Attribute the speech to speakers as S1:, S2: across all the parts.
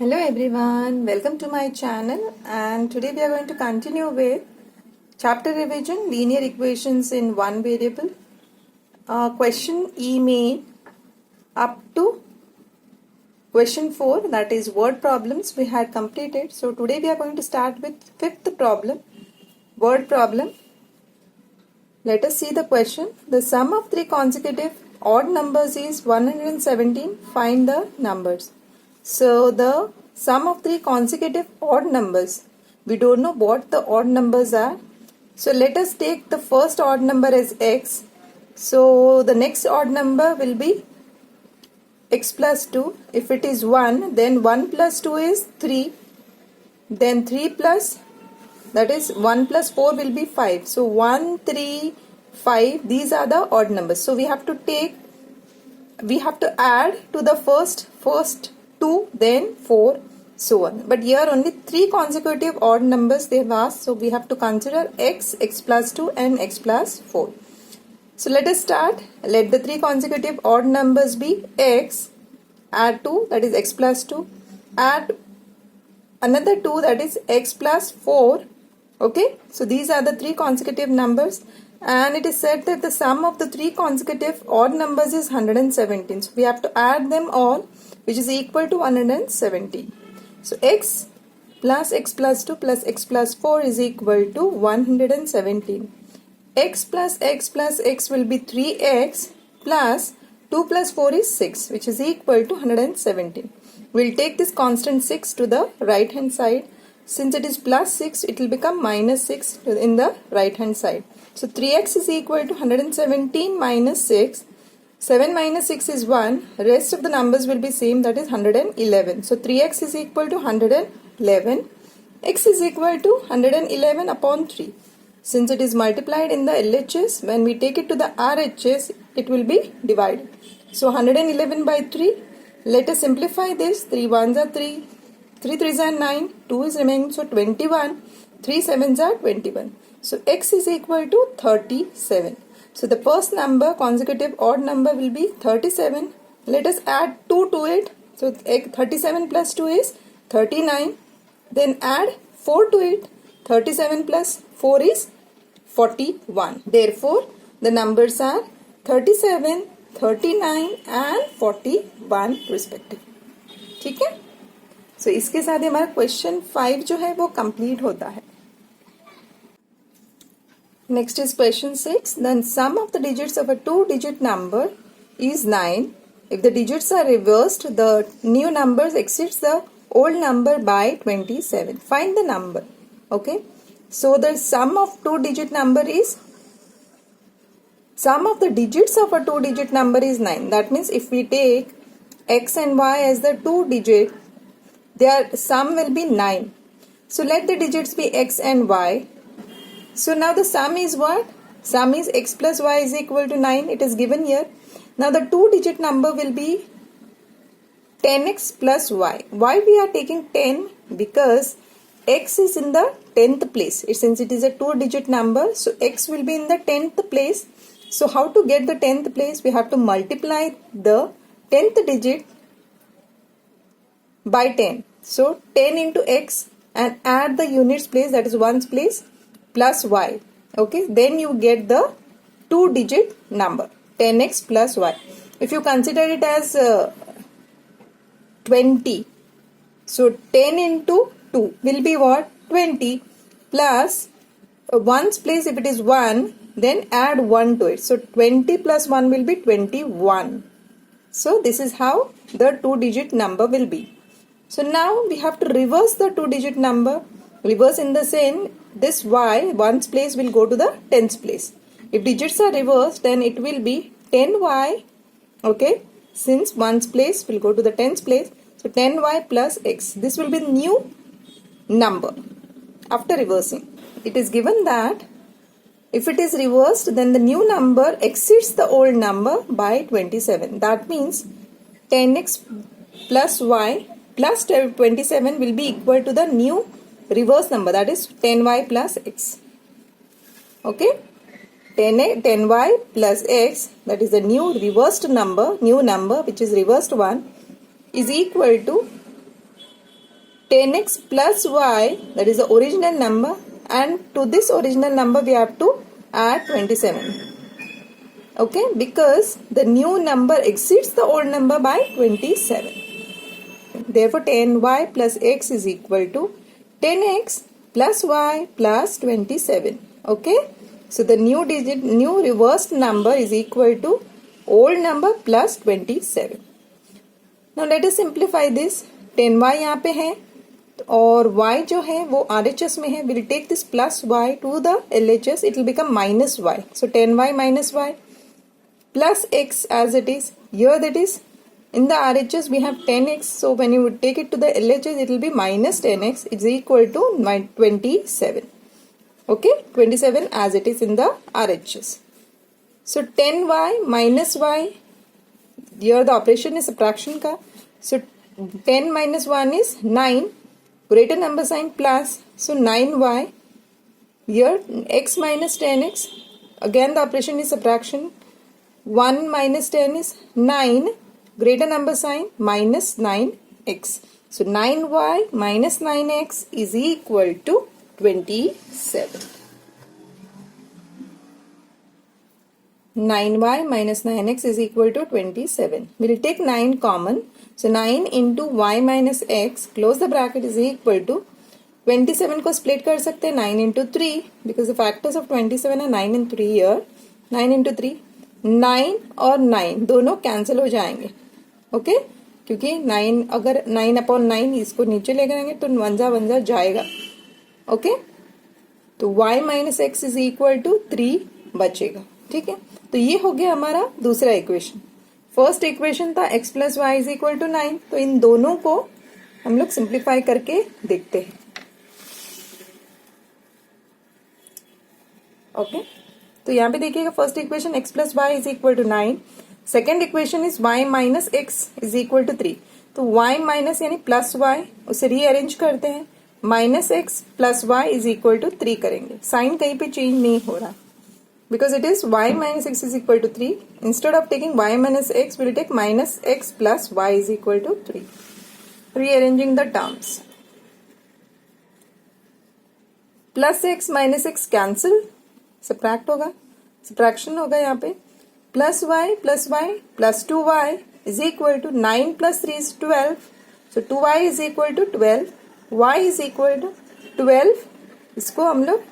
S1: Hello everyone, welcome to my channel, and today we are going to continue with chapter revision linear equations in one variable. Question E main up to question 4, that is word problems, we had completed. So today we are going to start with fifth problem, word problem. Let us see the question. The sum of three consecutive odd numbers is 117. Find the numbers. So the sum of three consecutive odd numbers, we don't know what the odd numbers are. So let us take the first odd number as x. So the next odd number will be x plus 2. If it is 1, then 1 plus 2 is 3. Then 3 plus, that is 1 plus 4 will be 5. So 1, 3, 5, these are the odd numbers. So we have to add to the first 2, then 4, so on. But here only 3 consecutive odd numbers they have asked. So we have to consider x, x plus 2 and x plus 4. So let us start. Let the 3 consecutive odd numbers be x, add 2, that is x plus 2, add another 2, that is x plus 4. Okay, so these are the 3 consecutive numbers, and it is said that the sum of the 3 consecutive odd numbers is 117. So we have to add them all, which is equal to 117. So x plus 2 plus x plus 4 is equal to 117. X plus x will be 3x plus 2 plus 4 is 6, which is equal to 117. We'll take this constant 6 to the right hand side. Since it is plus 6, it will become minus 6 in the right hand side. So 3x is equal to 117 minus 6. 7 minus 6 is 1. Rest of the numbers will be same, that is 111. So 3x is equal to 111. X is equal to 111 upon 3. Since it is multiplied in the LHS, when we take it to the RHS, it will be divided. So 111 by 3. Let us simplify this. 3 1s are 3. 3 3s are 9. 2 is remaining. So 21. 3 7s are 21. So x is equal to 37. So the first number, consecutive odd number, will be 37. Let us add 2 to it. So 37 plus 2 is 39. Then add 4 to it. 37 plus 4 is 41. Therefore, the numbers are 37, 39 and 41 respectively. ठीक है? So इसके साथ हमारा question 5 जो है वो complete होता है. Next is question 6. Then sum of the digits of a 2-digit number is 9. If the digits are reversed, the new number exceeds the old number by 27. Find the number. Okay. So the sum of 2-digit number is, sum of the digits of a 2-digit number is 9. That means if we take x and y as the 2 digit, their sum will be 9. So let the digits be x and y. So now the sum is what? Sum is x plus y is equal to 9. It is given here. Now the 2-digit number will be 10x plus y. Why we are taking 10? Because x is in the 10th place. Since it is a 2-digit number, so x will be in the 10th place. So how to get the 10th place? We have to multiply the 10th digit by 10. So 10 into x and add the units place, that is ones place, plus y. Okay, then you get the 2-digit number 10x plus y. If you consider it as 20, so 10 into 2 will be what? 20 plus ones place, if it is 1, then add 1 to it. So 20 plus 1 will be 21. So this is how the 2-digit number will be. So now we have to reverse the 2-digit number. Reverse in the sense, this y, ones place will go to the tens place. If digits are reversed, then it will be 10y. Okay, since ones place will go to the tens place. So 10y plus x. This will be the new number after reversing. It is given that if it is reversed, then the new number exceeds the old number by 27. That means 10x plus y plus 27 will be equal to the new reverse number, that is 10y plus x. Okay, 10y plus x, that is the new reversed number, new number which is reversed one, is equal to 10x plus y, that is the original number, and to this original number we have to add 27. Okay, because the new number exceeds the old number by 27. Therefore 10y plus x is equal to 10x plus y plus 27. Okay, so the new reversed number is equal to old number plus 27. Now let us simplify this. 10y यहाँ पे है और y जो है वो RHS में है. We'll take this plus y to the LHS. It will become minus y. So 10y minus y plus x as it is. Here that is in the RHS we have 10x. So when you would take it to the LHS, it will be minus 10x is equal to 27. Okay, 27 as it is in the RHS. So 10y minus y. Here the operation is subtraction ka. So 10 minus 1 is 9. Greater number sign plus. So 9y. Here x minus 10x. Again the operation is subtraction. 1 minus 10 is 9. Greater number sign minus 9x. So 9y minus 9x is equal to 27. 9y minus 9x is equal to 27. We will take 9 common. So 9 into y minus x, close the bracket, is equal to 27 को split कर सकते हैं 9 into 3 because the factors of 27 are 9 and 3 here. 9 into 3, 9 और 9 दोनों cancel हो जाएंगे. Okay, क्योंकि 9 अगर 9 अपॉन 9 इसको नीचे लेकर आएंगे तो वंजा जाएगा. ओके, तो y minus x is equal to 3 बचेगा. ठीक है, तो ये हो गया हमारा दूसरा इक्वेशन. फर्स्ट इक्वेशन था x plus y is equal to 9. तो इन दोनों को हम लोग सिंप्लीफाई करके देखते हैं. ओके, तो यहाँ पे देखिएगा first equation x plus y is equal to 9. Second equation is y minus x is equal to 3. तो y माइनस यानी प्लस y, उसे रीअरेंज करते हैं. Minus x plus y is equal to 3 करेंगे. साइन कहीं पे चेंज नहीं हो रहा because it is y minus x is equal to 3. Instead of taking y minus x, we will take minus x plus y is equal to 3. Rearranging the terms. Plus x minus x cancel. Subtract होगा. Subtraction होगा यहाँ पे. Plus y plus 2y is equal to 9 plus 3 is 12. So 2y is equal to 12. y is equal to 12. इसको हम लोग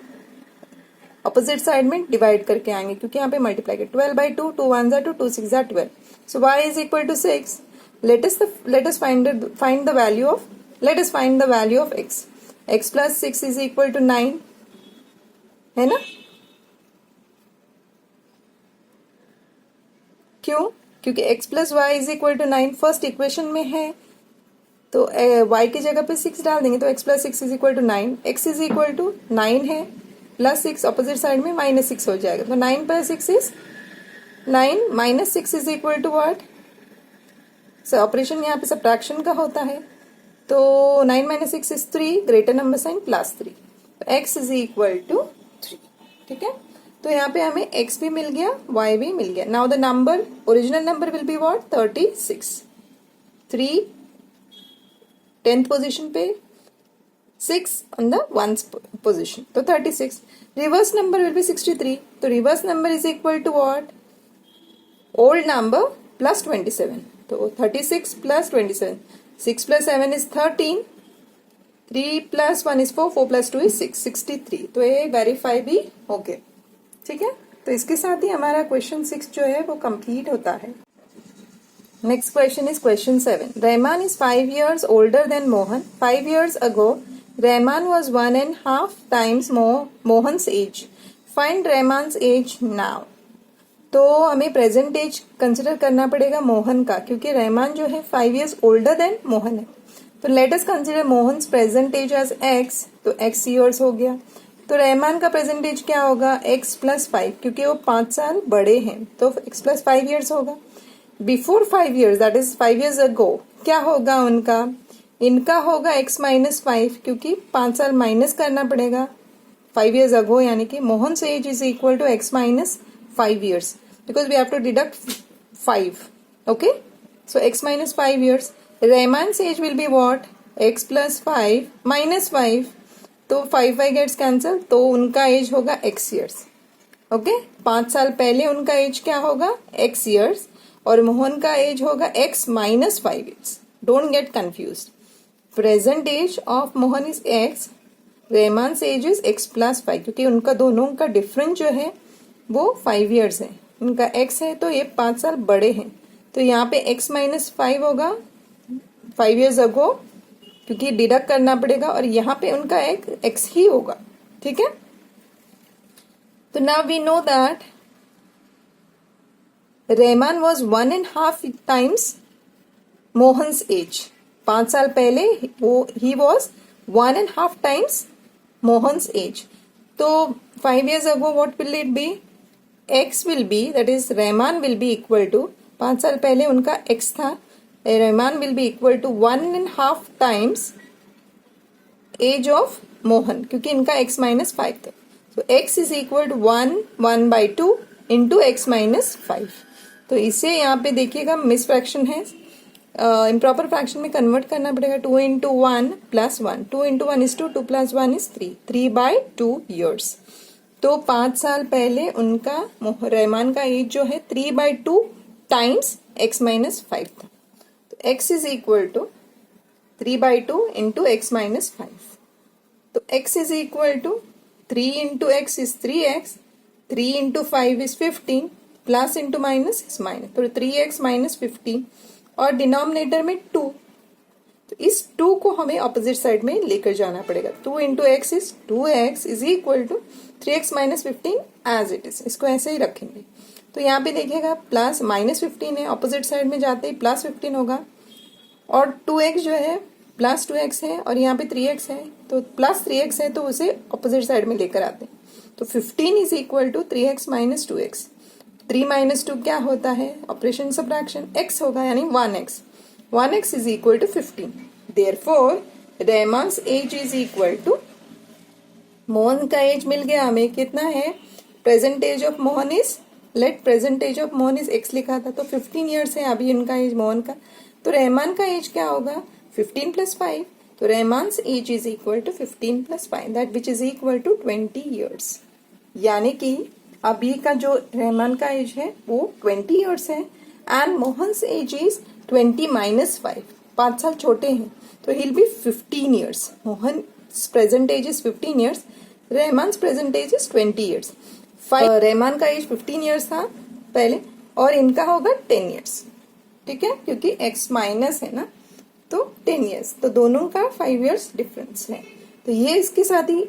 S1: opposite side में divide करके आएंगे क्योंकि यहाँ पे मल्टीप्लाई कर 12 by 2, 2 1 2, 2 6 12. So y is equal to 6. Let us find the value of x. x plus 6 is equal to 9. है ना? क्यों? क्योंकि x plus y is equal to 9 first equation में है. तो y की जगह पे 6 डाल देंगे तो x plus 6 is equal to 9. x is equal to 9 है प्लस 6 ऑपोजिट साइड में माइनस 6 हो जाएगा. तो 9 पर 6 is 9 minus 6 is equal to what. So operation यहाँ पे सब्ट्रैक्शन का होता है. तो 9 minus 6 is 3. Greater number sign plus 3. तो x इज इक्वल टू 3. ठीक है, तो यहाँ पे हमें x भी मिल गया, y भी मिल गया. Now the number original number will be what 36. 3 10th position पे, 6 on the 1st position. तो 36. Reverse number will be 63. तो reverse number is equal to what? Old number plus 27. तो 36 plus 27. 6 plus 7 is 13. 3 plus 1 is 4. 4 plus 2 is 6. 63. तो ये verify भी हो गया. ठीक है, तो इसके साथ ही हमारा क्वेश्चन 6 जो है वो कंप्लीट होता है. Next question is question 7. Rahman is 5 years older than Mohan. 5 years ago, Rahman was 1.5 times Mohan's age. Find Rahman's age now. तो हमें प्रेजेंट एज कंसिडर करना पड़ेगा मोहन का क्योंकि रहमान जो है 5 years older than मोहन है. तो let us consider Mohan's present age age x. तो x years हो गया. तो रहमान का प्रेजेंट एज क्या होगा x plus 5 क्योंकि वो 5 साल बड़े हैं. तो x plus 5 years होगा. Before 5 years that is 5 years ago क्या होगा उनका? इनका होगा x minus 5 क्योंकि 5 साल माइनस करना पड़ेगा 5 years ago यानी कि Mohan age is equal to x minus 5 years because we have to deduct 5. Okay, so x minus 5 years. Rahman's age will be what? x plus 5 minus 5, तो 5 गेट्स कैंसल, तो उनका as होगा x years. Okay, 5 साल पहले उनका as क्या होगा, x years, और मोहन का एज होगा x minus 5 years. Don't get confuse. Present age of Mohan is x, Rahman age is x plus 5, क्योंकि उनका दोनों का डिफरेंस जो है वो 5 ईयर्स है. उनका x है तो ये 5 साल बड़े हैं, तो यहाँ पे x माइनस 5 होगा 5 ईयर्स अगो, क्योंकि डिडक्ट करना पड़ेगा, और यहाँ पे उनका x ही होगा. ठीक है, तो now we know that Rahman was 1.5 times Mohan's age. 5 साल पहले वो ही वॉज 1.5 टाइम्स मोहन्स एज. तो 5 years ago what will it be? x will be, that is Rahman will be equal to, 5 साल पहले उनका x था, Rahman will be equal to 1.5 times age of Mohan, क्योंकि इनका x माइनस 5 था. तो x is equal to 1/2 into x minus 5. तो इसे यहाँ पे देखिएगा मिस फ्रैक्शन है, इम्प्रॉपर फ्रैक्शन में कन्वर्ट करना पड़ेगा. 2 into 1 plus 1, 2 into 1 is 2, 2 plus 1 is 3, 3/2 years. तो 5 साल पहले उनका रहमान का एज जो है 3/2 टाइम्स x माइनस 5 था. तो x is equal to 3/2 into x minus 5. तो x is equal to 3 into x is 3x, 3 into 5 is 15, plus into minus is minus, तो 3x माइनस 15, और डिनोमिनेटर में 2. तो इस 2 को हमें ऑपोजिट साइड में लेकर जाना पड़ेगा. 2 into x is 2x is equal to 3x minus 15 as it is. इसको ऐसे ही रखेंगे. तो यहाँ पे देखिएगा प्लस माइनस 15 है, ऑपोजिट साइड में जाते ही प्लस 15 होगा, और 2x जो है प्लस 2x है, और यहाँ पे 3x है, तो प्लस 3x है, तो उसे ऑपोजिट साइड में लेकर आते हैं. तो 15 is equal to 3x minus 2x. 3 minus 2 क्या होता है, ऑपरेशन सब्ट्रैक्शन, x होगा यानी 1x. 1x is equal to 15. Therefore Rahman's age is equal to, Mohan का एज मिल गया हमें, कितना है, present age of Mohan is, let present age of Mohan is x लिखा था, तो 15 ईयर्स है अभी उनका एज मोहन का. तो रहमान का एज क्या होगा, 15 प्लस 5. तो Rahman's age is equal to 15 plus 5, that which is equal to 20 years. यानी कि अभी का जो रहमान का एज है वो 20 ईयर्स है, and Mohan's age is 20 minus 5, 5 साल छोटे हैं, तो ही will be 15 years. Mohan present age is 15 years, Rahman's present age is 20 years. Rahman का एज 15 ईयर्स था पहले, और इनका होगा 10 ईयर्स. ठीक है, क्योंकि x माइनस है ना, तो 10 ईयर्स, तो दोनों का 5 ईयर्स डिफरेंस है. तो ये इसके साथ ही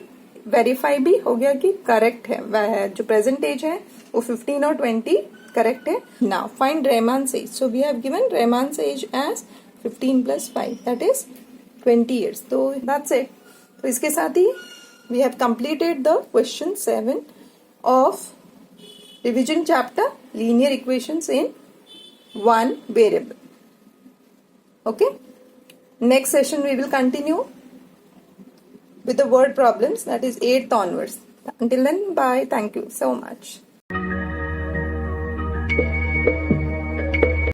S1: वेरीफाई भी हो गया कि करेक्ट है, जो प्रेजेंट एज है वो 15 और 20 करेक्ट है. Now find Rahman's age. So we have given Rahman's age age 15 plus 5, that is 20 years. तो दैट्स इट. तो इसके साथ ही we have completed the question 7 of revision chapter linear equations in one variable. Okay, next session we will continue with the word problems, that is 8th onwards. Until then, bye. Thank you so much.